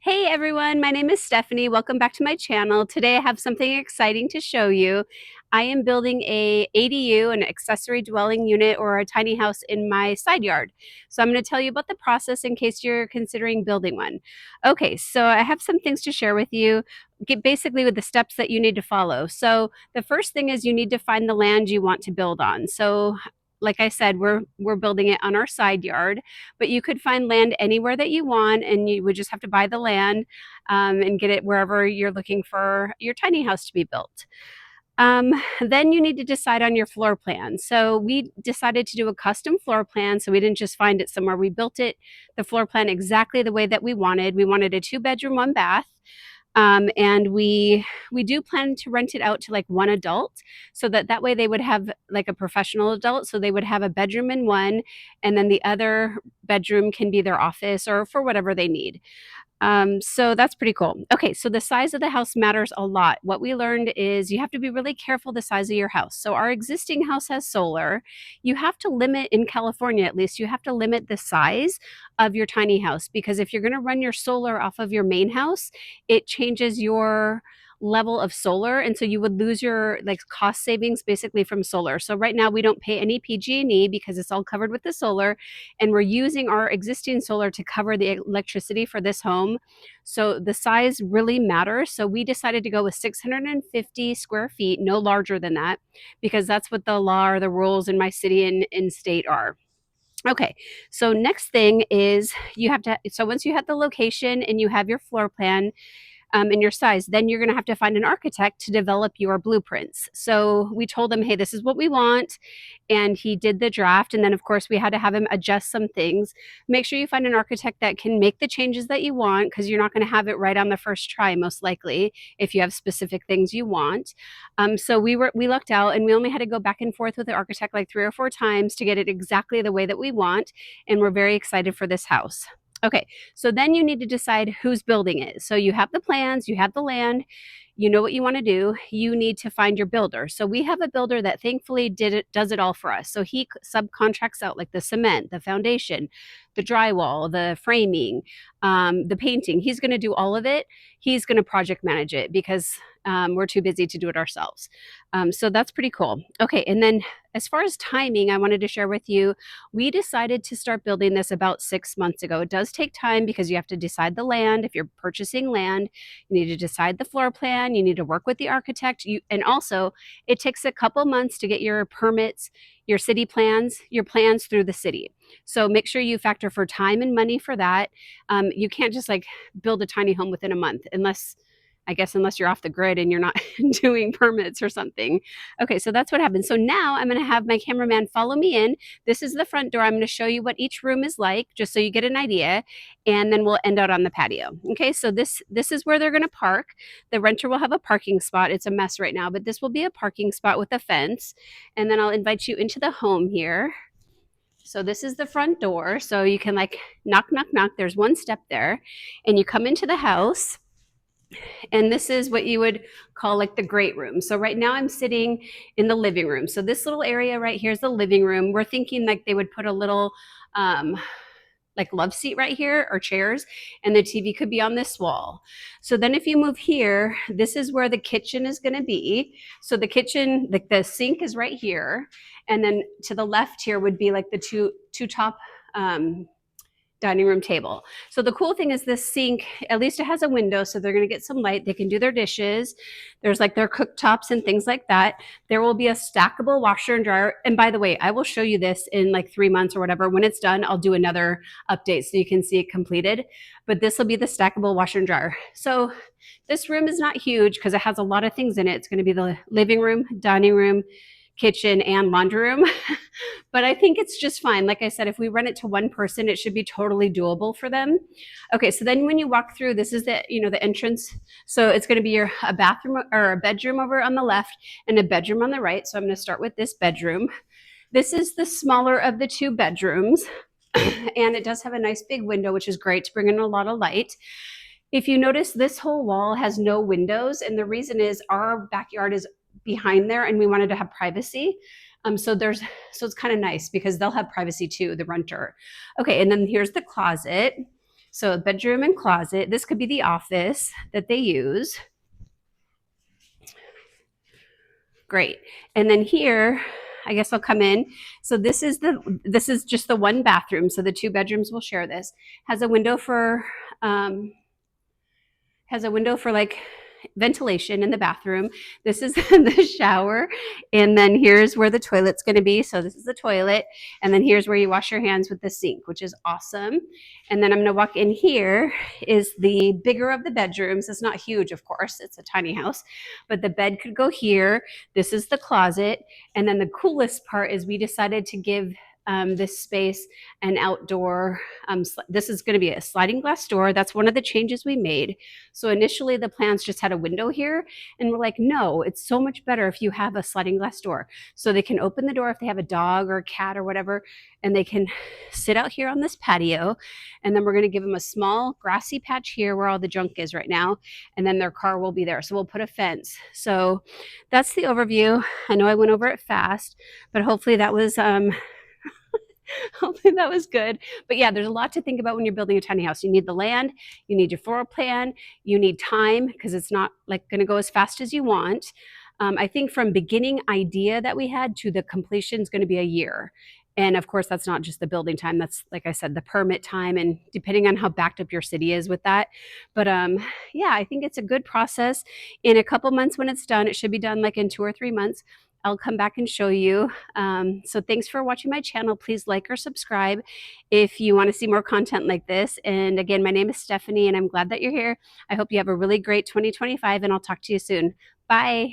Hey everyone, my name is Stephanie. Welcome back to my channel. Today I have something exciting to show you. I am building a ADU, an accessory dwelling unit, or a tiny house in my side yard. So I'm going to tell you about the process in case you're considering building one. Okay, so I have some things to share with you, basically with the steps that you need to follow. So the first thing is you need to find the land you want to build on. So like I said, we're building it on our side yard, but you could find land anywhere that you want, and you would just have to buy the land and get it wherever you're looking for your tiny house to be built. Then you need to decide on your floor plan. So we decided to do a custom floor plan. So we didn't just find it somewhere. We built it, the floor plan exactly the way that we wanted. We wanted a 2 bedroom, 1 bath. And we do plan to rent it out to like one adult, so that way they would have like a professional adult, so they would have a bedroom in one, and then the other bedroom can be their office or for whatever they need. So that's pretty cool. Okay, so the size of the house matters a lot. What we learned is you have to be really careful the size of your house. So our existing house has solar. You have to limit, in California at least, you have to limit the size of your tiny house, because if you're going to run your solar off of your main house, it changes your level of solar, and so you would lose your like cost savings basically from solar. So right now we don't pay any PG&E because it's all covered with the solar, and we're using our existing solar to cover the electricity for this home. So the size really matters. So we decided to go with 650 square feet, no larger than that, because that's what the law or the rules in my city and in state are. Okay, so next thing is you have to, so once you have the location and you have your floor plan, and your size, then you're going to have to find an architect to develop your blueprints. So we told him, hey, this is what we want. And he did the draft. And then, of course, we had to have him adjust some things. Make sure you find an architect that can make the changes that you want, because you're not going to have it right on the first try, most likely, if you have specific things you want. So we lucked out, and we only had to go back and forth with the architect like 3 or 4 times to get it exactly the way that we want. And we're very excited for this house. Okay, so then you need to decide who's building it. So you have the plans, you have the land, you know what you want to do. You need to find your builder. So we have a builder that thankfully does it all for us. So he subcontracts out like the cement, the foundation, the drywall, the framing, the painting. He's going to do all of it. He's going to project manage it because we're too busy to do it ourselves. So that's pretty cool. Okay, and then as far as timing, I wanted to share with you, we decided to start building this about 6 months ago. It does take time because you have to decide the land. If you're purchasing land, you need to decide the floor plan. You need to work with the architect. And also, it takes a couple months to get your permits, your city plans, your plans through the city. So make sure you factor for time and money for that. You can't just like build a tiny home within a month unless you're off the grid and you're not doing permits or something. Okay, so that's what happens. So now I'm going to have my cameraman follow me in. This is the front door. I'm going to show you what each room is like, just so you get an idea, and then we'll end out on the patio. Okay, so this is where they're going to park. The renter will have a parking spot. It's a mess right now, but this will be a parking spot with a fence. And then I'll invite you into the home here. So this is the front door. So you can like knock, knock, knock. There's one step there, and you come into the house. And this is what you would call like the great room. So right now I'm sitting in the living room. So this little area right here is the living room. We're thinking like they would put a little like love seat right here, or chairs, and the TV could be on this wall. So then if you move here, this is where the kitchen is going to be. So the kitchen, like the sink is right here, and then to the left here would be like the two top dining room table. So the cool thing is this sink, at least it has a window, so they're going to get some light. They can do their dishes. There's like their cooktops and things like that. There will be a stackable washer and dryer. And by the way, I will show you this in like 3 months or whatever. When it's done, I'll do another update so you can see it completed. But this will be the stackable washer and dryer. So this room is not huge because it has a lot of things in it. It's going to be the living room, dining room, kitchen, and laundry room. But I think it's just fine. Like I said, if we rent it to one person, it should be totally doable for them. Okay, so then when you walk through, this is the entrance. So it's going to be a bathroom or a bedroom over on the left and a bedroom on the right. So I'm going to start with this bedroom. This is the smaller of the 2 bedrooms. And it does have a nice big window, which is great to bring in a lot of light. If you notice, this whole wall has no windows, and the reason is our backyard is behind there, and we wanted to have privacy. So it's kind of nice because they'll have privacy too, the renter. Okay, and then here's the closet. So a bedroom and closet. This could be the office that they use. Great. And then here, I guess I'll come in. So this is just the one bathroom. So the two bedrooms will share this. Has a window for like ventilation in the bathroom. This is the shower. And then here's where the toilet's going to be. So this is the toilet. And then here's where you wash your hands with the sink, which is awesome. And then I'm going to walk in. Here is the bigger of the bedrooms. It's not huge, of course. It's a tiny house, but the bed could go here. This is the closet. And then the coolest part is we decided to give this space an outdoor. This is going to be a sliding glass door. That's one of the changes we made. So initially the plans just had a window here, and we're like, no, it's so much better if you have a sliding glass door. So they can open the door if they have a dog or a cat or whatever, and they can sit out here on this patio. And then we're going to give them a small grassy patch here where all the junk is right now. And then their car will be there. So we'll put a fence. So that's the overview. I know I went over it fast, but hopefully that was hopefully that was good. But yeah, there's a lot to think about when you're building a tiny house. You need the land, you need your floor plan, you need time because it's not like going to go as fast as you want. I think from beginning idea that we had to the completion is going to be a year. And of course, that's not just the building time. That's, like I said, the permit time, and depending on how backed up your city is with that. But yeah, I think it's a good process. In a couple months when it's done, it should be done like in 2 or 3 months. I'll come back and show you. So thanks for watching my channel. Please like or subscribe if you want to see more content like this. And again, my name is Stephanie, and I'm glad that you're here. I hope you have a really great 2025, and I'll talk to you soon. Bye.